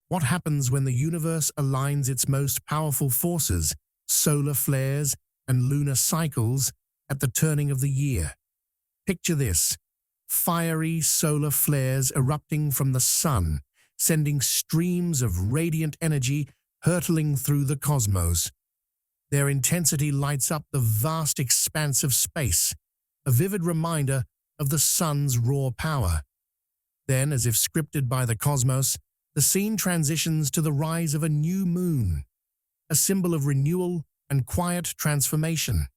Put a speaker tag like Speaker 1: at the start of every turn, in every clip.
Speaker 1: What happens when the universe aligns its most powerful forces, solar flares and lunar cycles, at the turning of the year? Picture this: fiery solar flares erupting from the sun, sending streams of radiant energy hurtling through the cosmos. Their intensity lights up the vast expanse of space, a vivid reminder of the sun's raw power. Then, as if scripted by the cosmos, the scene transitions to the rise of a new moon, a symbol of renewal and quiet transformation.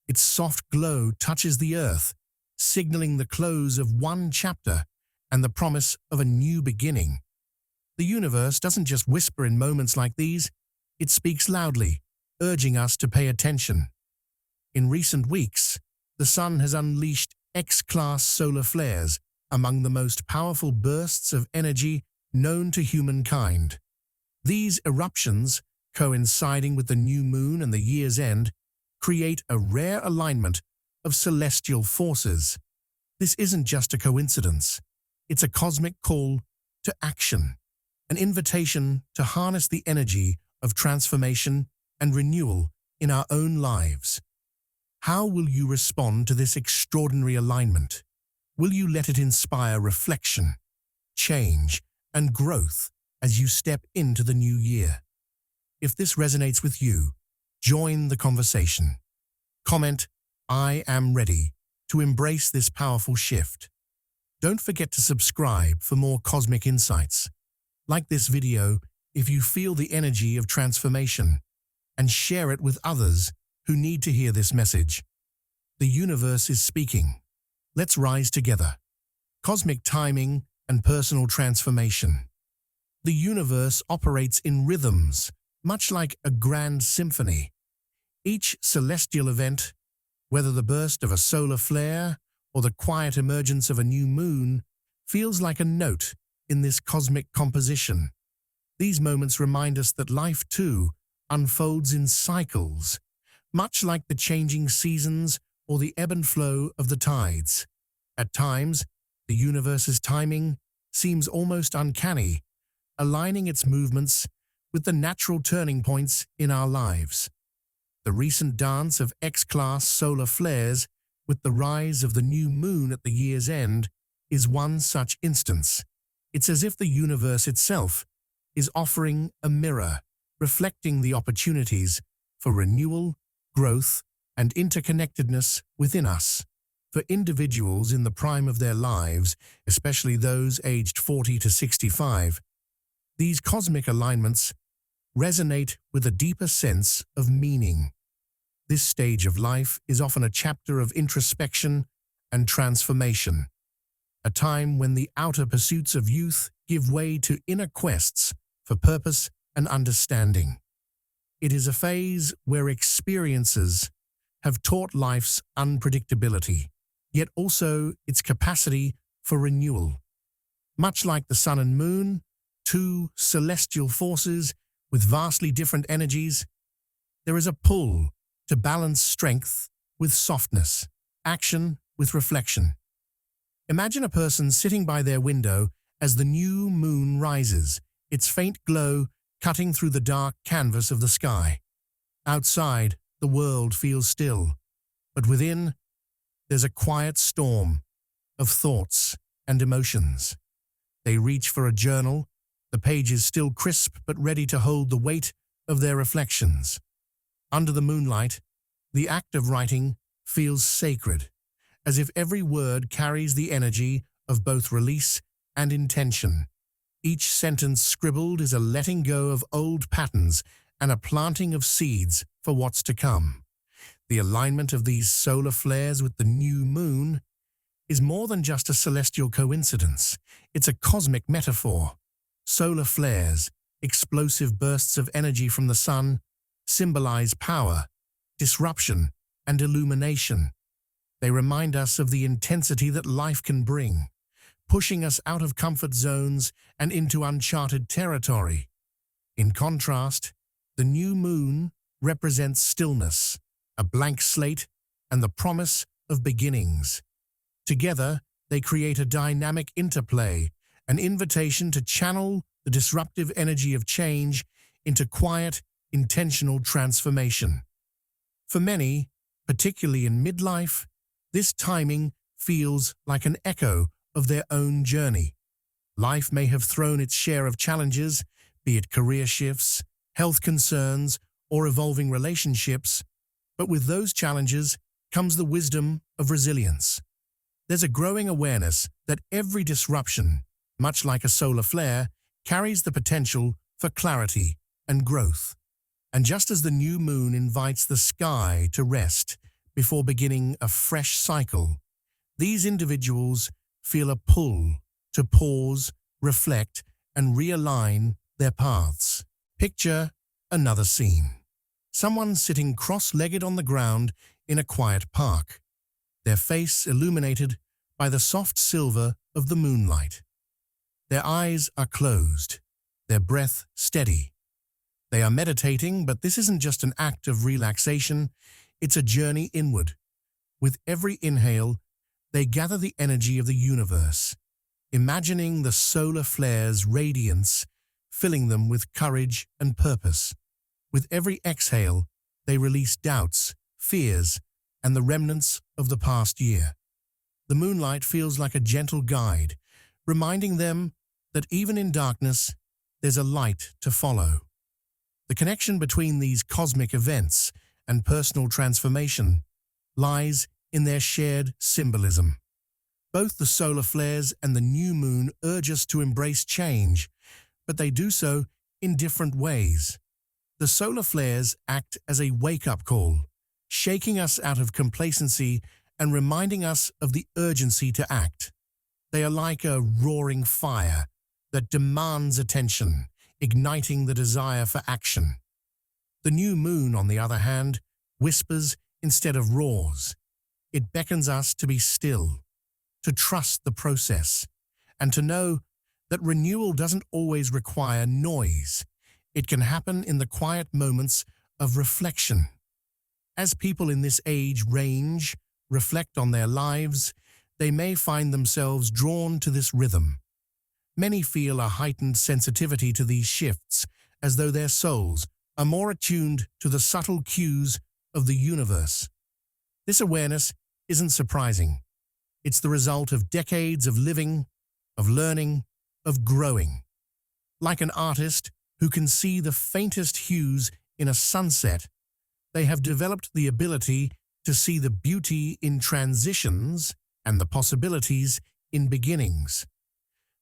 Speaker 1: Its soft glow touches the earth, signaling the close of one chapter and the promise of a new beginning. The universe doesn't just whisper in moments like these, it speaks loudly, urging us to pay attention. In recent weeks, the sun has unleashed X-class solar flares, among the most powerful bursts of energy known to humankind. These eruptions, coinciding with the new moon and the year's end, create a rare alignment of celestial forces. This isn't just a coincidence. It's a cosmic call to action, an invitation to harness the energy of transformation and renewal in our own lives. How will you respond to this extraordinary alignment? Will you let it inspire reflection, change, and growth as you step into the new year? If this resonates with you, join the conversation. Comment, "I am ready," to embrace this powerful shift. Don't forget to subscribe for more cosmic insights. Like this video if you feel the energy of transformation, and share it with others who need to hear this message. The universe is speaking. Let's rise together. Cosmic timing and personal transformation. The universe operates in rhythms, much like a grand symphony. Each celestial event, whether the burst of a solar flare or the quiet emergence of a new moon, feels like a note in this cosmic composition. These moments remind us that life, too, unfolds in cycles, much like the changing seasons or the ebb and flow of the tides. At times, the universe's timing seems almost uncanny, aligning its movements with the natural turning points in our lives. The recent dance of X-class solar flares with the rise of the new moon at the year's end is one such instance. It's as if the universe itself is offering a mirror, reflecting the opportunities for renewal, growth, and interconnectedness within us. For individuals in the prime of their lives, especially those aged 40 to 65, these cosmic alignments resonate with a deeper sense of meaning. This stage of life is often a chapter of introspection and transformation, a time when the outer pursuits of youth give way to inner quests for purpose and understanding. It is a phase where experiences have taught life's unpredictability, yet also its capacity for renewal. Much like the sun and moon, two celestial forces with vastly different energies, there is a pull to balance strength with softness, action with reflection. Imagine a person sitting by their window as the new moon rises, its faint glow cutting through the dark canvas of the sky. Outside, the world feels still, but within, there's a quiet storm of thoughts and emotions. They reach for a journal, the pages still crisp but ready to hold the weight of their reflections. Under the moonlight, the act of writing feels sacred, as if every word carries the energy of both release and intention. Each sentence scribbled is a letting go of old patterns and a planting of seeds for what's to come. The alignment of these solar flares with the new moon is more than just a celestial coincidence. It's a cosmic metaphor. Solar flares, explosive bursts of energy from the sun, symbolize power, disruption, and illumination. They remind us of the intensity that life can bring, pushing us out of comfort zones and into uncharted territory. In contrast, the new moon represents stillness, a blank slate, and the promise of beginnings. Together, they create a dynamic interplay, an invitation to channel the disruptive energy of change into quiet, intentional transformation. For many, particularly in midlife, this timing feels like an echo of their own journey. Life may have thrown its share of challenges, be it career shifts, health concerns, or evolving relationships, but with those challenges comes the wisdom of resilience. There's a growing awareness that every disruption, much like a solar flare, carries the potential for clarity and growth. And just as the new moon invites the sky to rest before beginning a fresh cycle, these individuals feel a pull to pause, reflect, and realign their paths. Picture another scene. Someone sitting cross-legged on the ground in a quiet park, their face illuminated by the soft silver of the moonlight. Their eyes are closed, their breath steady. They are meditating, but this isn't just an act of relaxation, it's a journey inward. With every inhale, they gather the energy of the universe, imagining the solar flare's radiance filling them with courage and purpose. With every exhale, they release doubts, fears, and the remnants of the past year. The moonlight feels like a gentle guide, reminding them that even in darkness, there's a light to follow. The connection between these cosmic events and personal transformation lies in their shared symbolism. Both the solar flares and the new moon urge us to embrace change, but they do so in different ways. The solar flares act as a wake-up call, shaking us out of complacency and reminding us of the urgency to act. They are like a roaring fire that demands attention, igniting the desire for action. The new moon, on the other hand, whispers instead of roars. It beckons us to be still, to trust the process, and to know that renewal doesn't always require noise. It can happen in the quiet moments of reflection. As people in this age range reflect on their lives, they may find themselves drawn to this rhythm. Many feel a heightened sensitivity to these shifts, as though their souls are more attuned to the subtle cues of the universe. This awareness isn't surprising. It's the result of decades of living, of learning, of growing. Like an artist who can see the faintest hues in a sunset, they have developed the ability to see the beauty in transitions and the possibilities in beginnings.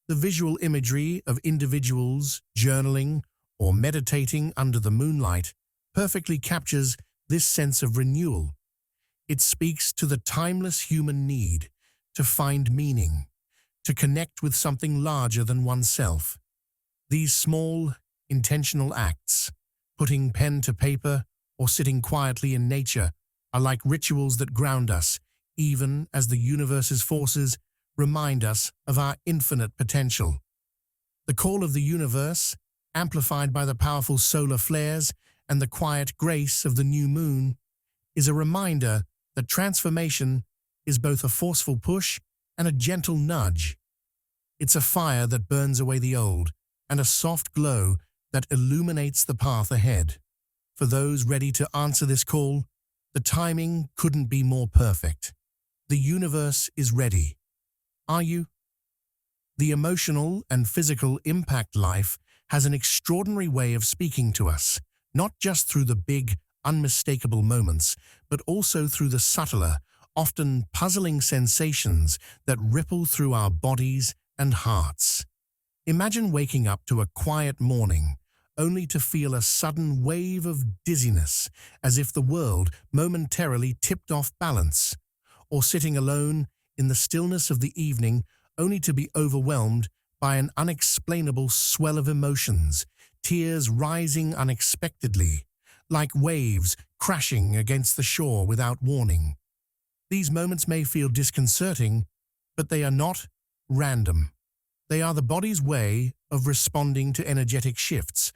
Speaker 1: The visual imagery of individuals journaling or meditating under the moonlight perfectly captures this sense of renewal. It speaks to the timeless human need to find meaning, to connect with something larger than oneself. These small, intentional acts, putting pen to paper or sitting quietly in nature, are like rituals that ground us, even as the universe's forces remind us of our infinite potential. The call of the universe, amplified by the powerful solar flares and the quiet grace of the new moon, is a reminder that transformation is both a forceful push and a gentle nudge. It's a fire that burns away the old and a soft glow that illuminates the path ahead. For those ready to answer this call, the timing couldn't be more perfect. The universe is ready. Are you? The emotional and physical impact life has an extraordinary way of speaking to us, not just through the big, unmistakable moments, but also through the subtler, often puzzling sensations that ripple through our bodies and hearts. Imagine waking up to a quiet morning, only to feel a sudden wave of dizziness, as if the world momentarily tipped off balance, or sitting alone in the stillness of the evening, only to be overwhelmed by an unexplainable swell of emotions, tears rising unexpectedly, like waves crashing against the shore without warning. These moments may feel disconcerting, but they are not random. They are the body's way of responding to energetic shifts,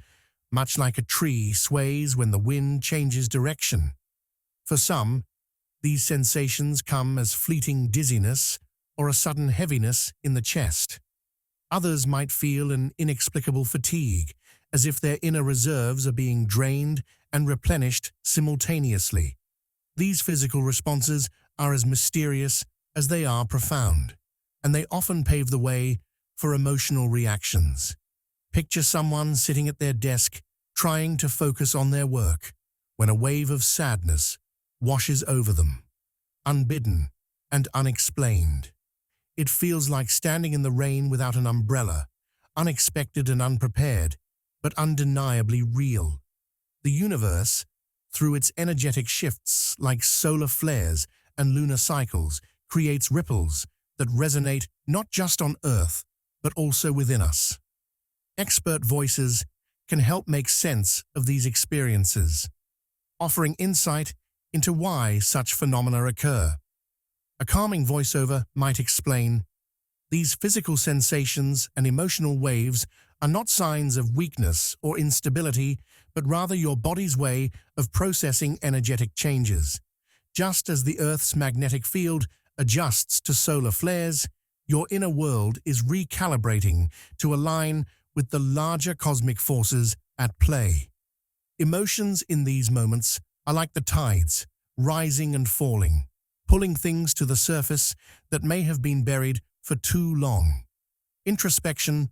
Speaker 1: much like a tree sways when the wind changes direction. For some, these sensations come as fleeting dizziness or a sudden heaviness in the chest. Others might feel an inexplicable fatigue, as if their inner reserves are being drained and replenished simultaneously. These physical responses are as mysterious as they are profound, and they often pave the way for emotional reactions. Picture someone sitting at their desk trying to focus on their work when a wave of sadness washes over them, unbidden and unexplained. It feels like standing in the rain without an umbrella, unexpected and unprepared, but undeniably real. The universe, through its energetic shifts like solar flares and lunar cycles, creates ripples that resonate not just on Earth, but also within us. Expert voices can help make sense of these experiences, offering insight into why such phenomena occur. A calming voiceover might explain, "These physical sensations and emotional waves are not signs of weakness or instability, but rather your body's way of processing energetic changes. Just as the Earth's magnetic field adjusts to solar flares, your inner world is recalibrating to align with the larger cosmic forces at play." Emotions in these moments are like the tides, rising and falling, pulling things to the surface that may have been buried for too long. Introspection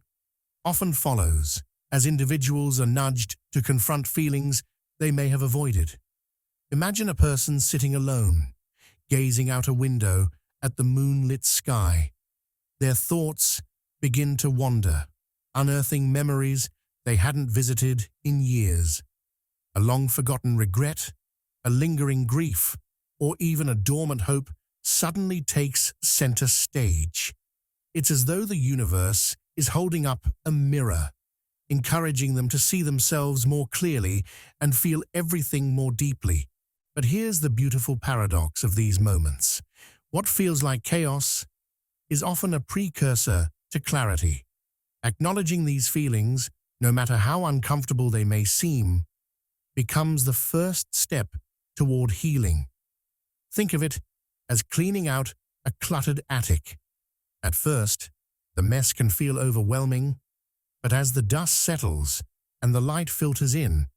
Speaker 1: often follows, as individuals are nudged to confront feelings they may have avoided. Imagine a person sitting alone, gazing out a window at the moonlit sky. Their thoughts begin to wander, unearthing memories they hadn't visited in years. A long-forgotten regret, a lingering grief, or even a dormant hope suddenly takes center stage. It's as though the universe is holding up a mirror, encouraging them to see themselves more clearly and feel everything more deeply. But here's the beautiful paradox of these moments. What feels like chaos is often a precursor to clarity. Acknowledging these feelings, no matter how uncomfortable they may seem, becomes the first step toward healing. Think of it as cleaning out a cluttered attic. At first, the mess can feel overwhelming, but as the dust settles and the light filters in,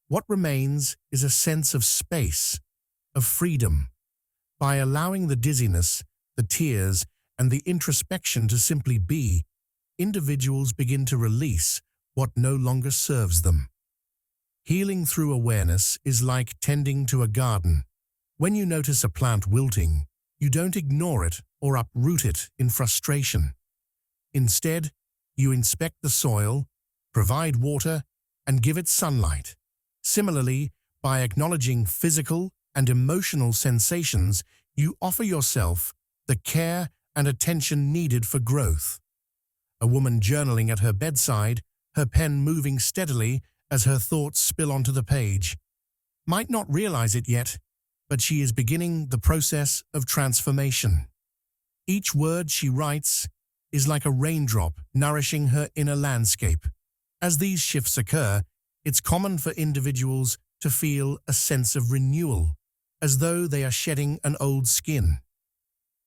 Speaker 1: what remains is a sense of space, of freedom. By allowing the dizziness, the tears, and the introspection to simply be, individuals begin to release what no longer serves them. Healing through awareness is like tending to a garden. When you notice a plant wilting, you don't ignore it or uproot it in frustration. Instead, you inspect the soil, provide water, and give it sunlight. Similarly, by acknowledging physical and emotional sensations, you offer yourself the care and attention needed for growth. A woman journaling at her bedside, her pen moving steadily as her thoughts spill onto the page, might not realize it yet, but she is beginning the process of transformation. Each word she writes is like a raindrop nourishing her inner landscape. As these shifts occur, it's common for individuals to feel a sense of renewal, as though they are shedding an old skin.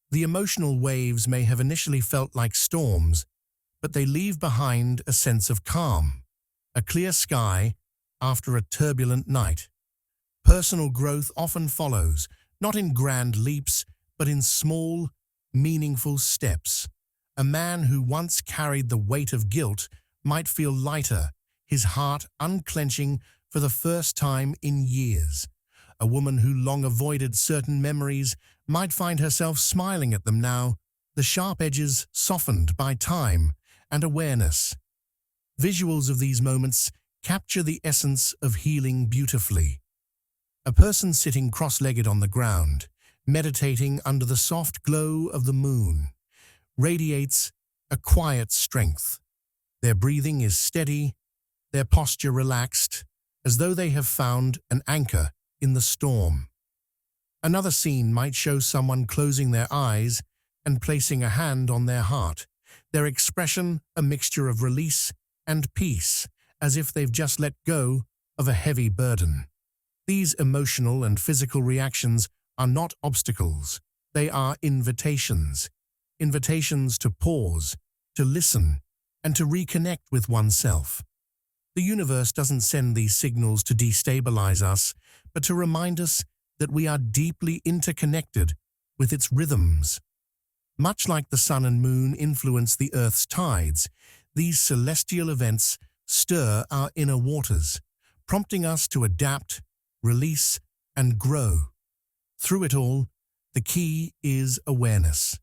Speaker 1: The emotional waves may have initially felt like storms, but they leave behind a sense of calm, a clear sky after a turbulent night. Personal growth often follows, not in grand leaps, but in small, meaningful steps. A man who once carried the weight of guilt might feel lighter, his heart unclenching for the first time in years. A woman who long avoided certain memories might find herself smiling at them now, the sharp edges softened by time and awareness. Visuals of these moments capture the essence of healing beautifully. A person sitting cross-legged on the ground, meditating under the soft glow of the moon, radiates a quiet strength. Their breathing is steady, their posture relaxed, as though they have found an anchor in the storm. Another scene might show someone closing their eyes and placing a hand on their heart, their expression a mixture of release and peace, as if they've just let go of a heavy burden. These emotional and physical reactions are not obstacles, they are invitations. Invitations to pause, to listen, and to reconnect with oneself. The universe doesn't send these signals to destabilize us, but to remind us that we are deeply interconnected with its rhythms. Much like the sun and moon influence the Earth's tides, these celestial events stir our inner waters, prompting us to adapt, release, and grow. Through it all, the key is awareness.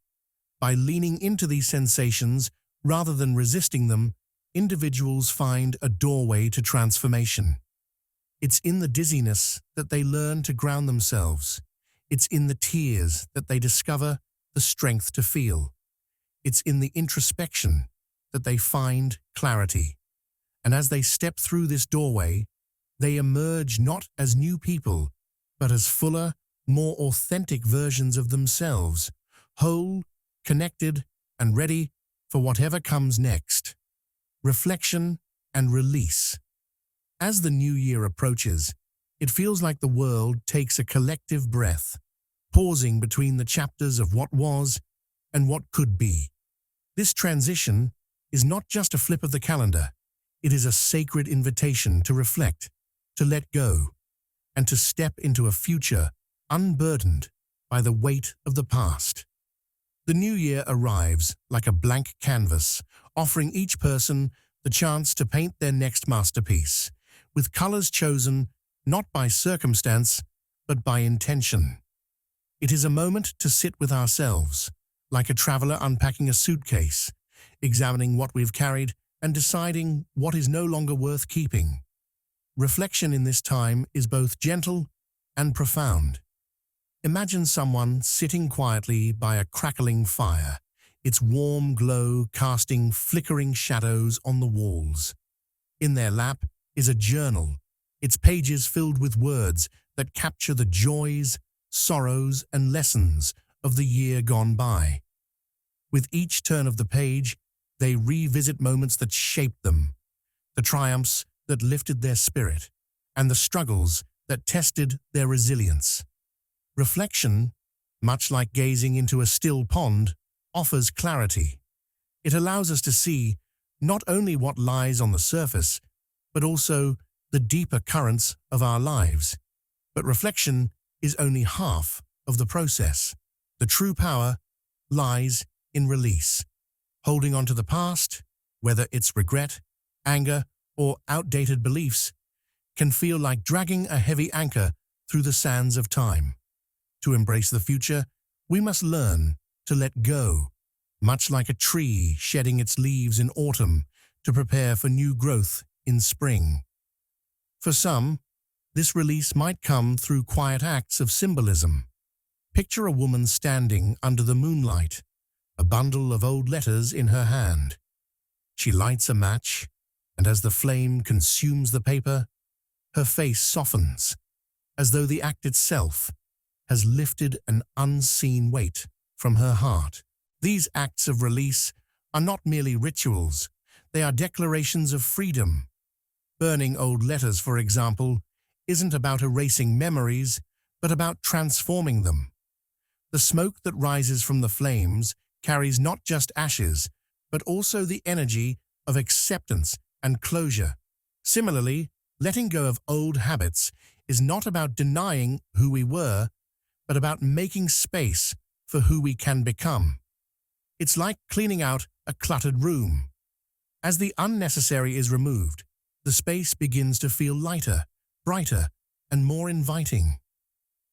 Speaker 1: By leaning into these sensations rather than resisting them, individuals find a doorway to transformation. It's in the dizziness that they learn to ground themselves. It's in the tears that they discover the strength to feel. It's in the introspection that they find clarity. And as they step through this doorway, they emerge not as new people, but as fuller, more authentic versions of themselves, whole, connected, and ready for whatever comes next. Reflection and release. As the new year approaches, it feels like the world takes a collective breath, pausing between the chapters of what was and what could be. This transition is not just a flip of the calendar, it is a sacred invitation to reflect, to let go, and to step into a future unburdened by the weight of the past. The new year arrives like a blank canvas, offering each person the chance to paint their next masterpiece, with colors chosen not by circumstance, but by intention. It is a moment to sit with ourselves, like a traveler unpacking a suitcase, examining what we've carried and deciding what is no longer worth keeping. Reflection in this time is both gentle and profound. Imagine someone sitting quietly by a crackling fire, its warm glow casting flickering shadows on the walls. In their lap is a journal, its pages filled with words that capture the joys, sorrows, and lessons of the year gone by. With each turn of the page, they revisit moments that shaped them, the triumphs that lifted their spirit, and the struggles that tested their resilience. Reflection, much like gazing into a still pond, offers clarity. It allows us to see not only what lies on the surface, but also the deeper currents of our lives. But reflection is only half of the process. The true power lies in release. Holding on to the past, whether it's regret, anger, or outdated beliefs, can feel like dragging a heavy anchor through the sands of time. To embrace the future, we must learn to let go, much like a tree shedding its leaves in autumn to prepare for new growth in spring. For some, this release might come through quiet acts of symbolism. Picture a woman standing under the moonlight, a bundle of old letters in her hand. She lights a match, and as the flame consumes the paper, her face softens, as though the act itself has lifted an unseen weight from her heart. These acts of release are not merely rituals, they are declarations of freedom. Burning old letters, for example, isn't about erasing memories, but about transforming them. The smoke that rises from the flames carries not just ashes, but also the energy of acceptance and closure. Similarly, letting go of old habits is not about denying who we were, but about making space for who we can become. It's like cleaning out a cluttered room. As the unnecessary is removed, the space begins to feel lighter, brighter, and more inviting.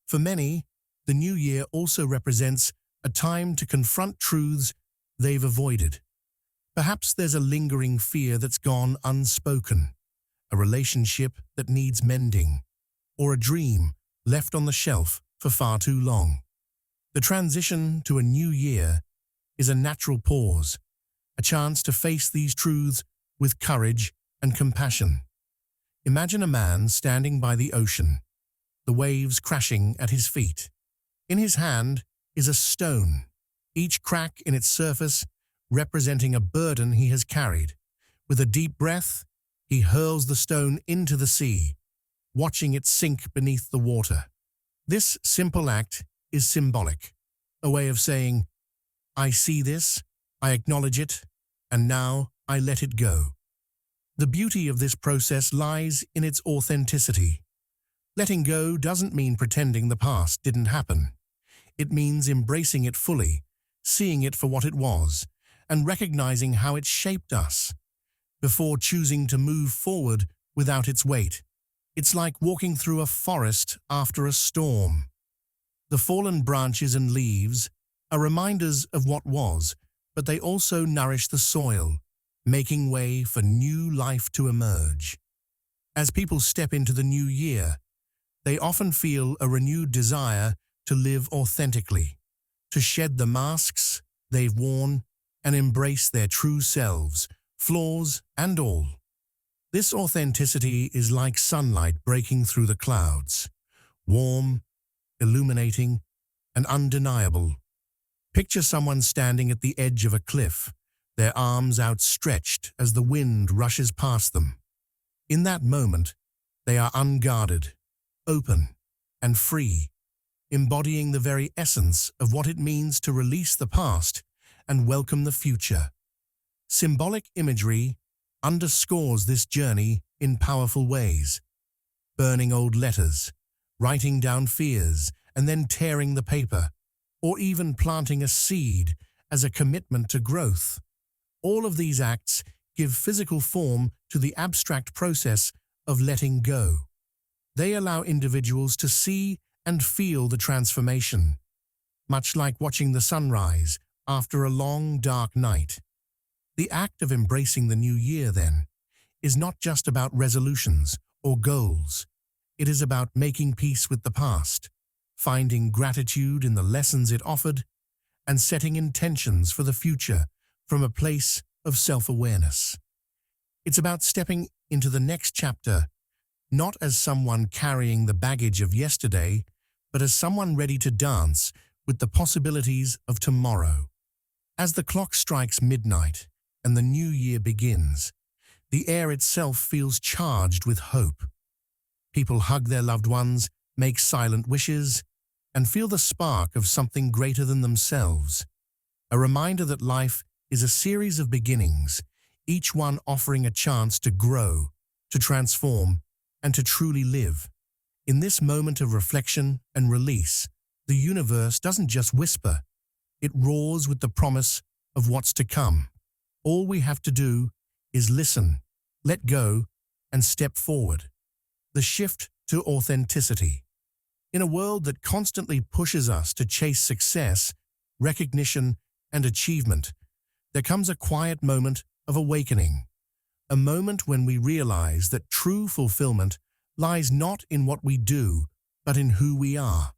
Speaker 1: For many, the new year also represents a time to confront truths they've avoided. Perhaps there's a lingering fear that's gone unspoken, a relationship that needs mending, or a dream left on the shelf for far too long. The transition to a new year is a natural pause, a chance to face these truths with courage and compassion. Imagine a man standing by the ocean, the waves crashing at his feet. In his hand is a stone, each crack in its surface representing a burden he has carried. With a deep breath, he hurls the stone into the sea, watching it sink beneath the water. This simple act is symbolic, a way of saying, I see this, I acknowledge it, and now I let it go. The beauty of this process lies in its authenticity. Letting go doesn't mean pretending the past didn't happen. It means embracing it fully, seeing it for what it was, and recognizing how it shaped us, before choosing to move forward without its weight. It's like walking through a forest after a storm. The fallen branches and leaves are reminders of what was, but they also nourish the soil, making way for new life to emerge. As people step into the new year, they often feel a renewed desire to live authentically, to shed the masks they've worn and embrace their true selves, flaws and all. This authenticity is like sunlight breaking through the clouds, warm, illuminating, and undeniable. Picture someone standing at the edge of a cliff, their arms outstretched as the wind rushes past them. In that moment, they are unguarded, open, and free, embodying the very essence of what it means to release the past and welcome the future. Symbolic imagery underscores this journey in powerful ways. Burning old letters, writing down fears, and then tearing the paper, or even planting a seed as a commitment to growth. All of these acts give physical form to the abstract process of letting go. They allow individuals to see and feel the transformation, much like watching the sunrise after a long, dark night. The act of embracing the new year, then, is not just about resolutions or goals. It is about making peace with the past, finding gratitude in the lessons it offered, and setting intentions for the future from a place of self-awareness. It's about stepping into the next chapter, not as someone carrying the baggage of yesterday, but as someone ready to dance with the possibilities of tomorrow. As the clock strikes midnight and the new year begins, the air itself feels charged with hope. People hug their loved ones, make silent wishes, and feel the spark of something greater than themselves. A reminder that life is a series of beginnings, each one offering a chance to grow, to transform, and to truly live. In this moment of reflection and release, the universe doesn't just whisper, it roars with the promise of what's to come. All we have to do is listen, let go, and step forward. The shift to authenticity. In a world that constantly pushes us to chase success, recognition, and achievement, there comes a quiet moment of awakening. A moment when we realize that true fulfillment lies not in what we do, but in who we are.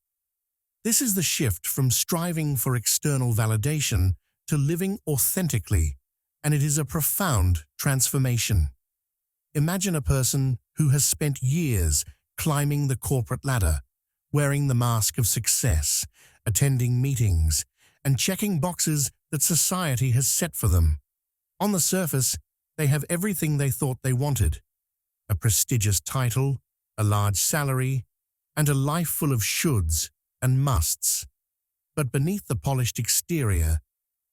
Speaker 1: This is the shift from striving for external validation to living authentically, and it is a profound transformation. Imagine a person who has spent years climbing the corporate ladder, wearing the mask of success, attending meetings, and checking boxes that society has set for them. On the surface, they have everything they thought they wanted: a prestigious title, a large salary, and a life full of shoulds and musts. But beneath the polished exterior,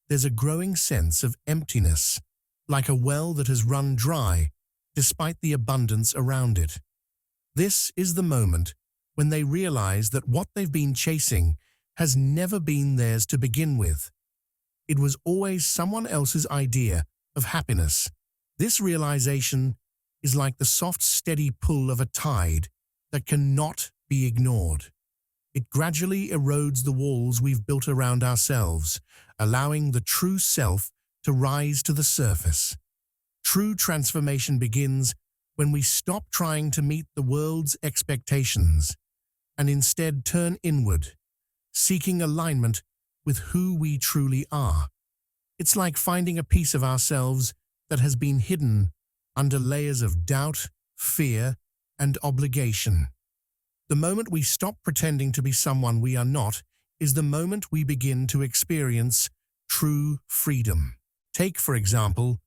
Speaker 1: there's a growing sense of emptiness, like a well that has run dry despite the abundance around it. This is the moment when they realize that what they've been chasing has never been theirs to begin with. It was always someone else's idea of happiness. This realization is like the soft, steady pull of a tide that cannot be ignored. It gradually erodes the walls we've built around ourselves, allowing the true self to rise to the surface. True transformation begins when we stop trying to meet the world's expectations and instead turn inward, seeking alignment with who we truly are. It's like finding a piece of ourselves that has been hidden under layers of doubt, fear, and obligation. The moment we stop pretending to be someone we are not is the moment we begin to experience true freedom. Take, for example,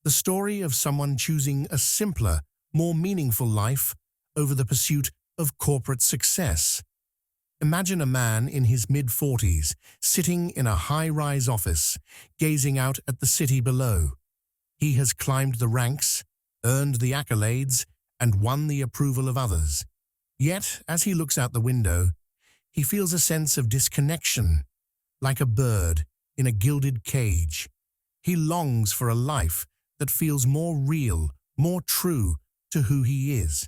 Speaker 1: the story of someone choosing a simpler, more meaningful life over the pursuit of corporate success. Imagine a man in his mid-40s, sitting in a high-rise office, gazing out at the city below. He has climbed the ranks, earned the accolades, and won the approval of others. Yet, as he looks out the window, he feels a sense of disconnection, like a bird in a gilded cage. He longs for a life that feels more real, more true to who he is.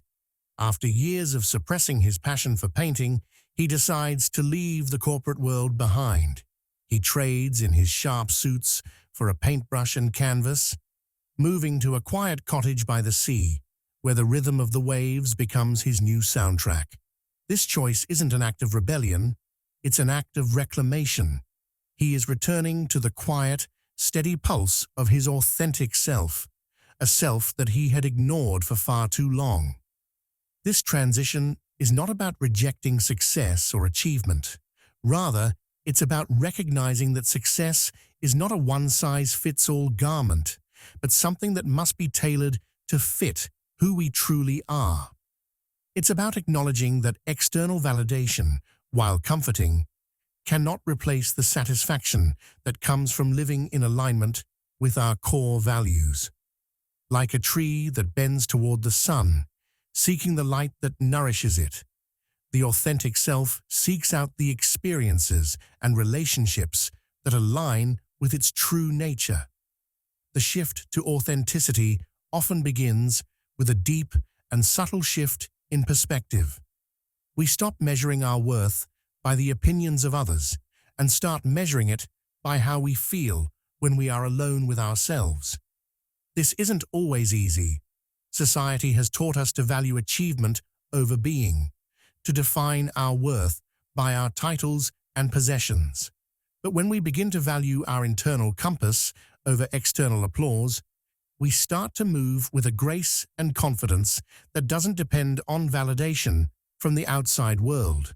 Speaker 1: After years of suppressing his passion for painting, he decides to leave the corporate world behind. He trades in his sharp suits for a paintbrush and canvas, moving to a quiet cottage by the sea, where the rhythm of the waves becomes his new soundtrack. This choice isn't an act of rebellion, it's an act of reclamation. He is returning to the quiet, steady pulse of his authentic self, a self that he had ignored for far too long. This transition is not about rejecting success or achievement. Rather, it's about recognizing that success is not a one-size-fits-all garment, but something that must be tailored to fit who we truly are. It's about acknowledging that external validation, while comforting, cannot replace the satisfaction that comes from living in alignment with our core values. Like a tree that bends toward the sun, seeking the light that nourishes it, the authentic self seeks out the experiences and relationships that align with its true nature. The shift to authenticity often begins with a deep and subtle shift in perspective. We stop measuring our worth by the opinions of others and start measuring it by how we feel when we are alone with ourselves. This isn't always easy. Society has taught us to value achievement over being, to define our worth by our titles and possessions. But when we begin to value our internal compass over external applause, we start to move with a grace and confidence that doesn't depend on validation from the outside world.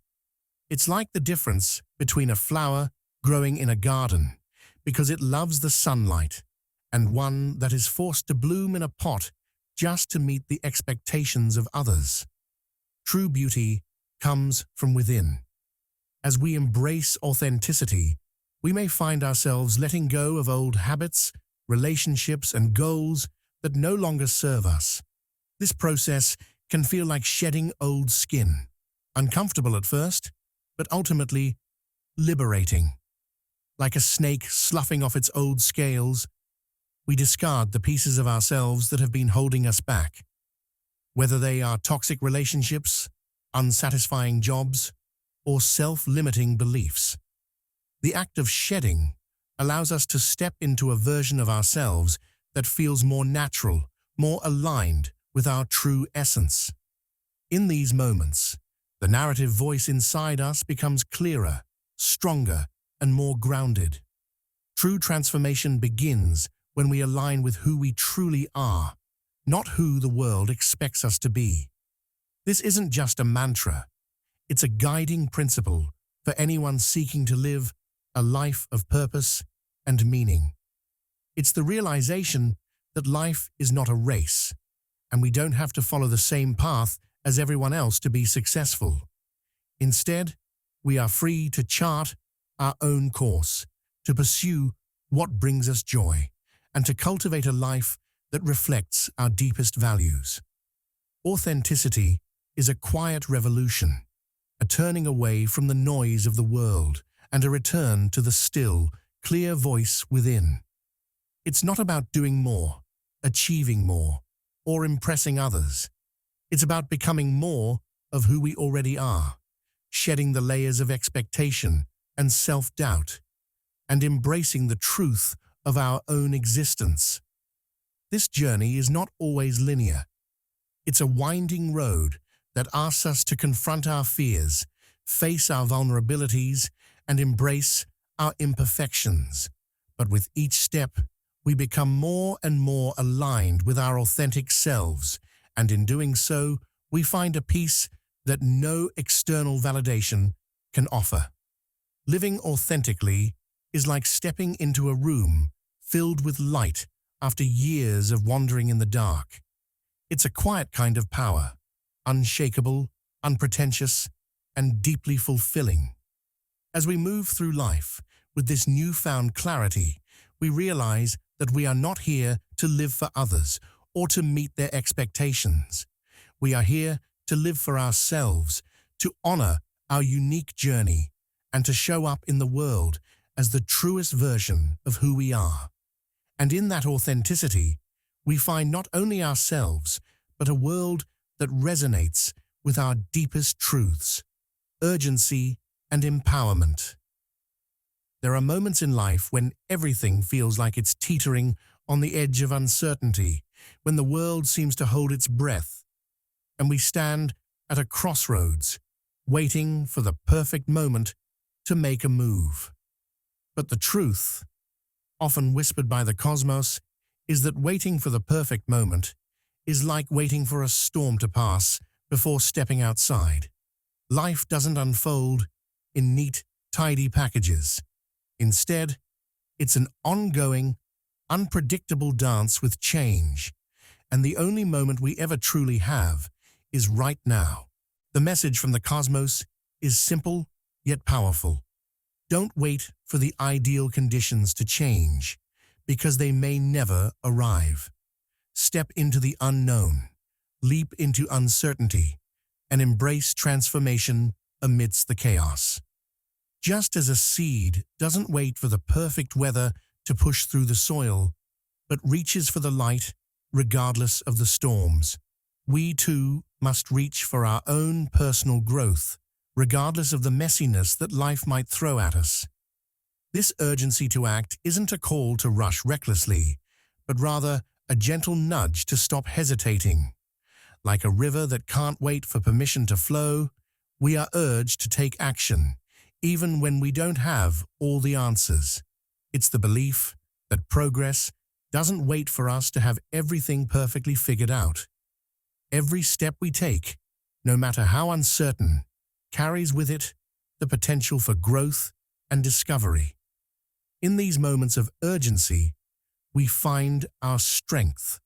Speaker 1: It's like the difference between a flower growing in a garden because it loves the sunlight and one that is forced to bloom in a pot just to meet the expectations of others. True beauty comes from within. As we embrace authenticity, we may find ourselves letting go of old habits, relationships, and goals that no longer serve us. This process can feel like shedding old skin, uncomfortable at first, but ultimately liberating. Like a snake sloughing off its old scales, we discard the pieces of ourselves that have been holding us back. Whether they are toxic relationships, unsatisfying jobs, or self-limiting beliefs. The act of shedding allows us to step into a version of ourselves that feels more natural, more aligned with our true essence. In these moments, the narrative voice inside us becomes clearer, stronger, and more grounded. True transformation begins when we align with who we truly are, not who the world expects us to be. This isn't just a mantra, it's a guiding principle for anyone seeking to live a life of purpose and meaning. It's the realization that life is not a race, and we don't have to follow the same path as everyone else to be successful. Instead, we are free to chart our own course, to pursue what brings us joy, and to cultivate a life that reflects our deepest values. Authenticity is a quiet revolution, a turning away from the noise of the world and a return to the still, clear voice within. It's not about doing more, achieving more, or impressing others. It's about becoming more of who we already are, shedding the layers of expectation and self-doubt, and embracing the truth of our own existence. This journey is not always linear. It's a winding road that asks us to confront our fears, face our vulnerabilities, and embrace our imperfections. But with each step, we become more and more aligned with our authentic selves, and in doing so, we find a peace that no external validation can offer. Living authentically is like stepping into a room filled with light after years of wandering in the dark. It's a quiet kind of power, unshakable, unpretentious, and deeply fulfilling. As we move through life with this newfound clarity, we realize that we are not here to live for others or to meet their expectations. We are here to live for ourselves, to honor our unique journey, and to show up in the world as the truest version of who we are. And in that authenticity, we find not only ourselves, but a world that resonates with our deepest truths, urgency, and empowerment. There are moments in life when everything feels like it's teetering on the edge of uncertainty, when the world seems to hold its breath, and we stand at a crossroads, waiting for the perfect moment to make a move. But the truth, often whispered by the cosmos, is that waiting for the perfect moment is like waiting for a storm to pass before stepping outside. Life doesn't unfold in neat, tidy packages. Instead, it's an ongoing, unpredictable dance with change, and the only moment we ever truly have is right now. The message from the cosmos is simple yet powerful. Don't wait for the ideal conditions to change, because they may never arrive. Step into the unknown, leap into uncertainty, and embrace transformation amidst the chaos. Just as a seed doesn't wait for the perfect weather to push through the soil, but reaches for the light regardless of the storms, we too must reach for our own personal growth, regardless of the messiness that life might throw at us. This urgency to act isn't a call to rush recklessly, but rather a gentle nudge to stop hesitating. Like a river that can't wait for permission to flow, we are urged to take action, even when we don't have all the answers. It's the belief that progress doesn't wait for us to have everything perfectly figured out. Every step we take, no matter how uncertain, carries with it the potential for growth and discovery. In these moments of urgency, we find our strength.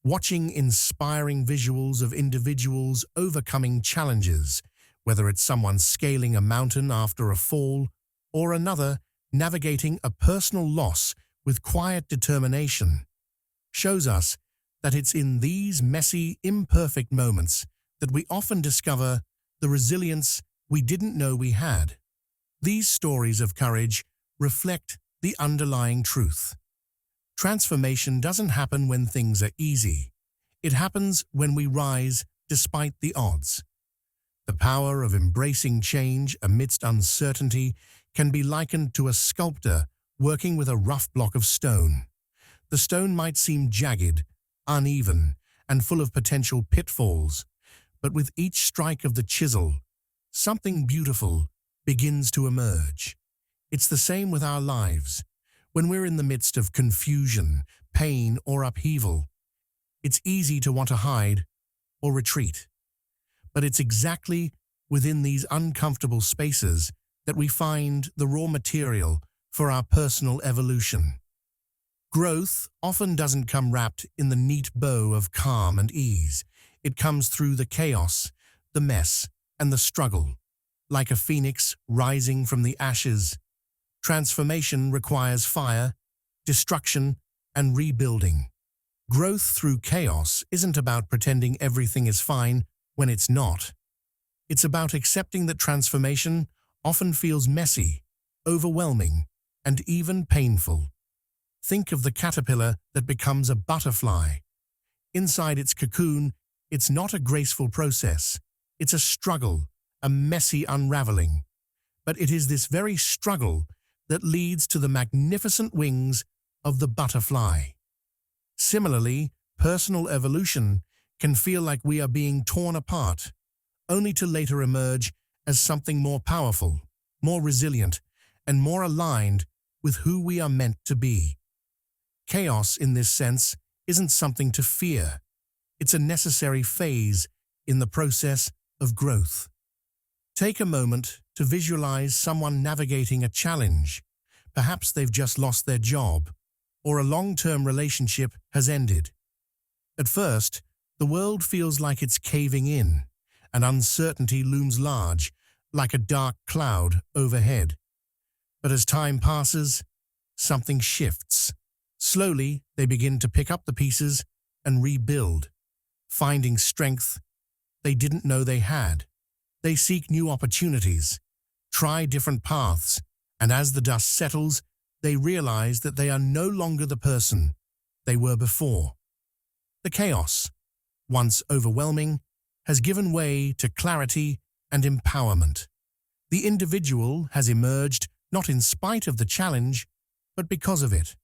Speaker 1: Watching inspiring visuals of individuals overcoming challenges, whether it's someone scaling a mountain after a fall, or another navigating a personal loss with quiet determination, shows us that it's in these messy, imperfect moments that we often discover the resilience we didn't know we had. These stories of courage reflect the underlying truth. Transformation doesn't happen when things are easy. It happens when we rise despite the odds. The power of embracing change amidst uncertainty can be likened to a sculptor working with a rough block of stone. The stone might seem jagged, uneven, and full of potential pitfalls, but with each strike of the chisel, something beautiful begins to emerge. It's the same with our lives. When we're in the midst of confusion, pain, or upheaval, it's easy to want to hide or retreat. But it's exactly within these uncomfortable spaces that we find the raw material for our personal evolution. Growth often doesn't come wrapped in the neat bow of calm and ease. It comes through the chaos, the mess, and the struggle. Like a phoenix rising from the ashes, transformation requires fire, destruction, and rebuilding. Growth through chaos isn't about pretending everything is fine when it's not. It's about accepting that transformation often feels messy, overwhelming, and even painful. Think of the caterpillar that becomes a butterfly. Inside its cocoon, it's not a graceful process. It's a struggle, a messy unraveling. But it is this very struggle that leads to the magnificent wings of the butterfly. Similarly, personal evolution can feel like we are being torn apart, only to later emerge as something more powerful, more resilient, and more aligned with who we are meant to be. Chaos, in this sense, isn't something to fear. It's a necessary phase in the process of growth. Take a moment to visualize someone navigating a challenge. Perhaps they've just lost their job, or a long-term relationship has ended. At first, the world feels like it's caving in, and uncertainty looms large, like a dark cloud overhead. But as time passes, something shifts. Slowly, they begin to pick up the pieces and rebuild, finding strength they didn't know they had. They seek new opportunities, try different paths, and as the dust settles, they realize that they are no longer the person they were before. The chaos, once overwhelming, has given way to clarity and empowerment. The individual has emerged not in spite of the challenge, but because of it.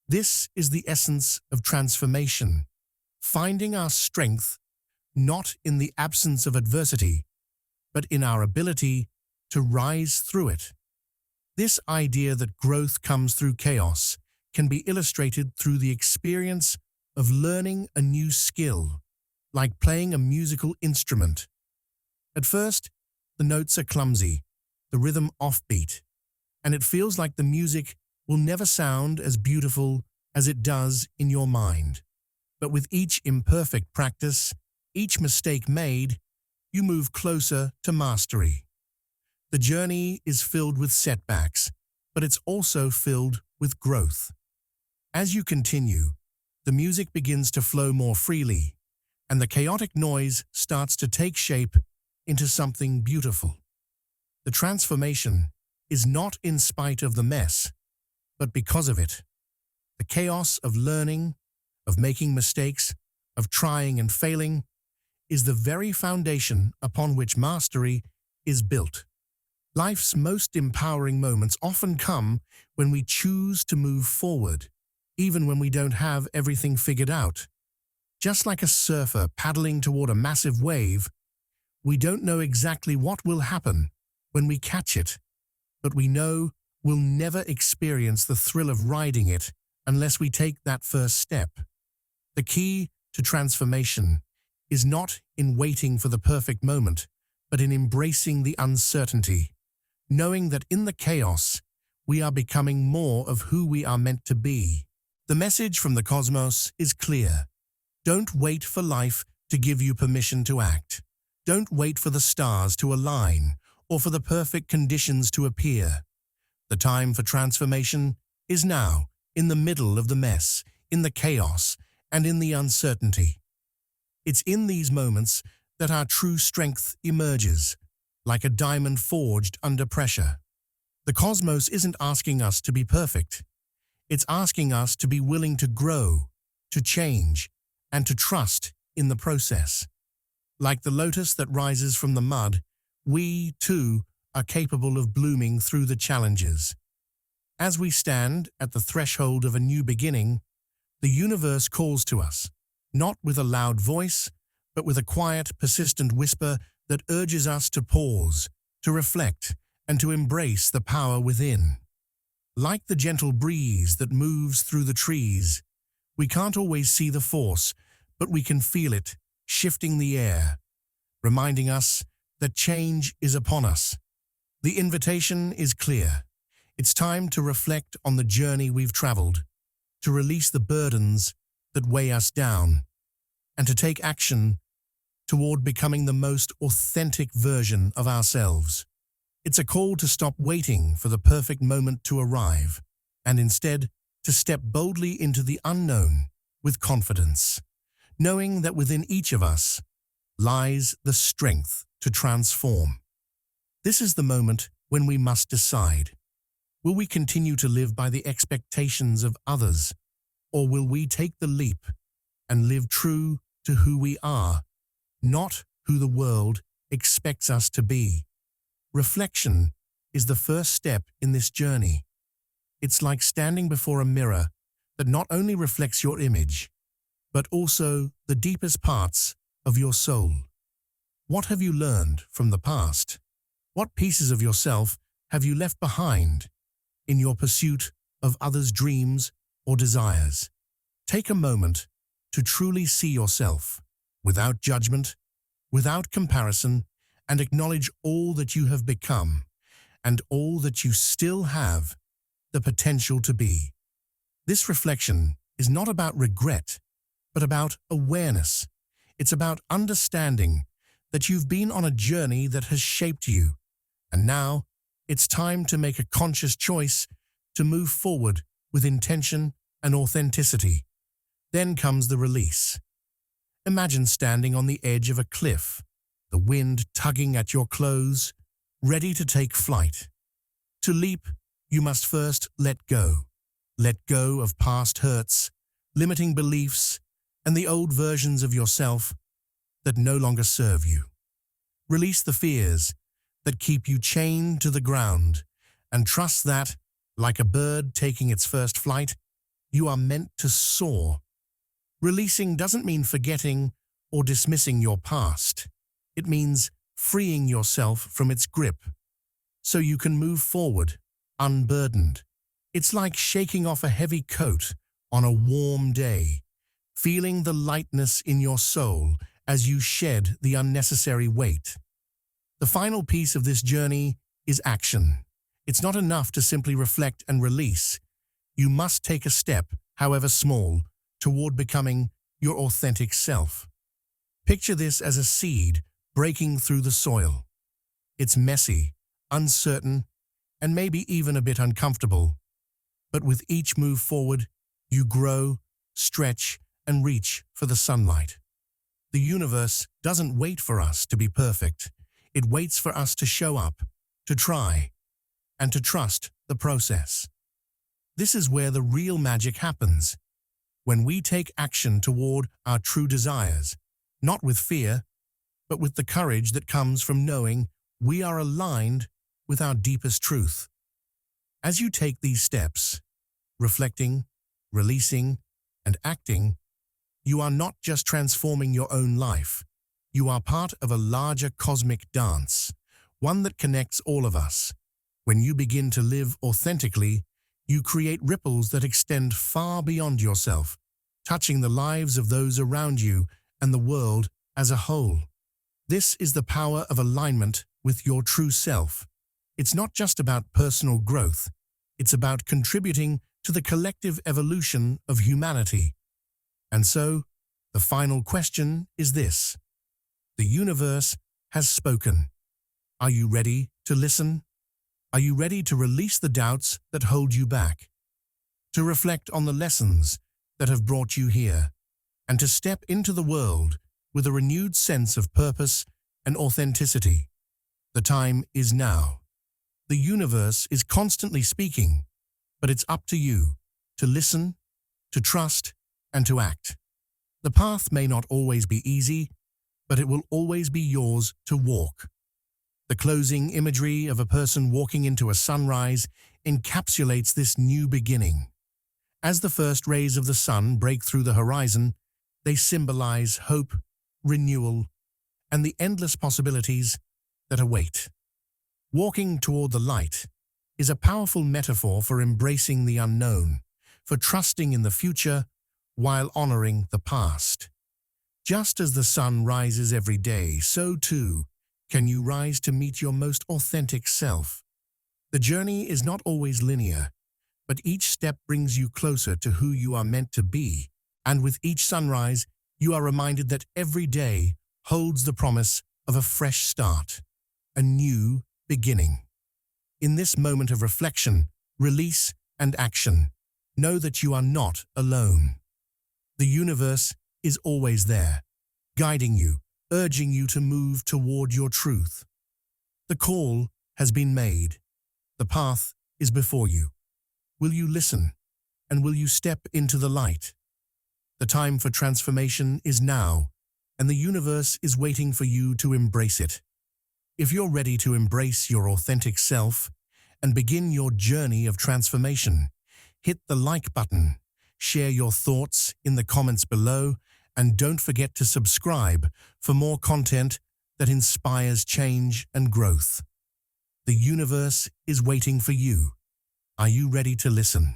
Speaker 1: This is the essence of transformation, finding our strength not in the absence of adversity, but in our ability to rise through it. This idea that growth comes through chaos can be illustrated through the experience of learning a new skill, like playing a musical instrument. At first, the notes are clumsy, the rhythm offbeat, and it feels like the music will never sound as beautiful as it does in your mind. But with each imperfect practice, each mistake made, you move closer to mastery. The journey is filled with setbacks, but it's also filled with growth. As you continue, the music begins to flow more freely, and the chaotic noise starts to take shape into something beautiful. The transformation is not in spite of the mess, but because of it. The chaos of learning, of making mistakes, of trying and failing, is the very foundation upon which mastery is built. Life's most empowering moments often come when we choose to move forward, even when we don't have everything figured out. Just like a surfer paddling toward a massive wave, we don't know exactly what will happen when we catch it, but we know we'll never experience the thrill of riding it unless we take that first step. The key to transformation is not in waiting for the perfect moment, but in embracing the uncertainty, knowing that in the chaos, we are becoming more of who we are meant to be. The message from the cosmos is clear. Don't wait for life to give you permission to act. Don't wait for the stars to align or for the perfect conditions to appear. The time for transformation is now, in the middle of the mess, in the chaos, and in the uncertainty. It's in these moments that our true strength emerges, like a diamond forged under pressure. The cosmos isn't asking us to be perfect. It's asking us to be willing to grow, to change, and to trust in the process. Like the lotus that rises from the mud, we, too, are capable of blooming through the challenges. As we stand at the threshold of a new beginning, the universe calls to us, not with a loud voice, but with a quiet, persistent whisper that urges us to pause, to reflect, and to embrace the power within. Like the gentle breeze that moves through the trees, we can't always see the force, but we can feel it shifting the air, reminding us that change is upon us. The invitation is clear. It's time to reflect on the journey we've traveled, to release the burdens that weigh us down, and to take action toward becoming the most authentic version of ourselves. It's a call to stop waiting for the perfect moment to arrive, and instead to step boldly into the unknown with confidence, knowing that within each of us lies the strength to transform. This is the moment when we must decide. Will we continue to live by the expectations of others, or will we take the leap and live true to who we are, not who the world expects us to be? Reflection is the first step in this journey. It's like standing before a mirror that not only reflects your image, but also the deepest parts of your soul. What have you learned from the past? What pieces of yourself have you left behind in your pursuit of others' dreams or desires? Take a moment to truly see yourself, without judgment, without comparison, and acknowledge all that you have become and all that you still have the potential to be. This reflection is not about regret, but about awareness. It's about understanding that you've been on a journey that has shaped you, and now it's time to make a conscious choice to move forward with intention and authenticity. Then comes the release. Imagine standing on the edge of a cliff, the wind tugging at your clothes, ready to take flight. To leap, you must first let go. Let go of past hurts, limiting beliefs, and the old versions of yourself that no longer serve you. Release the fears that keep you chained to the ground, and trust that, like a bird taking its first flight, you are meant to soar. Releasing doesn't mean forgetting or dismissing your past. It means freeing yourself from its grip, so you can move forward, unburdened. It's like shaking off a heavy coat on a warm day, feeling the lightness in your soul as you shed the unnecessary weight. The final piece of this journey is action. It's not enough to simply reflect and release. You must take a step, however small, toward becoming your authentic self. Picture this as a seed breaking through the soil. It's messy, uncertain, and maybe even a bit uncomfortable. But with each move forward, you grow, stretch, and reach for the sunlight. The universe doesn't wait for us to be perfect. It waits for us to show up, to try, and to trust the process. This is where the real magic happens, when we take action toward our true desires, not with fear, but with the courage that comes from knowing we are aligned with our deepest truth. As you take these steps, reflecting, releasing, and acting, you are not just transforming your own life. You are part of a larger cosmic dance, one that connects all of us. When you begin to live authentically, you create ripples that extend far beyond yourself, touching the lives of those around you and the world as a whole. This is the power of alignment with your true self. It's not just about personal growth. It's about contributing to the collective evolution of humanity. And so, the final question is this. The universe has spoken. Are you ready to listen? Are you ready to release the doubts that hold you back? To reflect on the lessons that have brought you here, and to step into the world with a renewed sense of purpose and authenticity? The time is now. The universe is constantly speaking, but it's up to you to listen, to trust, and to act. The path may not always be easy, but it will always be yours to walk. The closing imagery of a person walking into a sunrise encapsulates this new beginning. As the first rays of the sun break through the horizon, they symbolize hope, renewal, and the endless possibilities that await. Walking toward the light is a powerful metaphor for embracing the unknown, for trusting in the future while honoring the past. Just as the sun rises every day, so too can you rise to meet your most authentic self. The journey is not always linear, but each step brings you closer to who you are meant to be. And with each sunrise, you are reminded that every day holds the promise of a fresh start, a new beginning. In this moment of reflection, release, and action, know that you are not alone. The universe is always there, guiding you, urging you to move toward your truth. The call has been made. The path is before you. Will you listen, and will you step into the light? The time for transformation is now, and the universe is waiting for you to embrace it. If you're ready to embrace your authentic self and begin your journey of transformation, hit the like button, share your thoughts in the comments below, and don't forget to subscribe for more content that inspires change and growth. The universe is waiting for you. Are you ready to listen?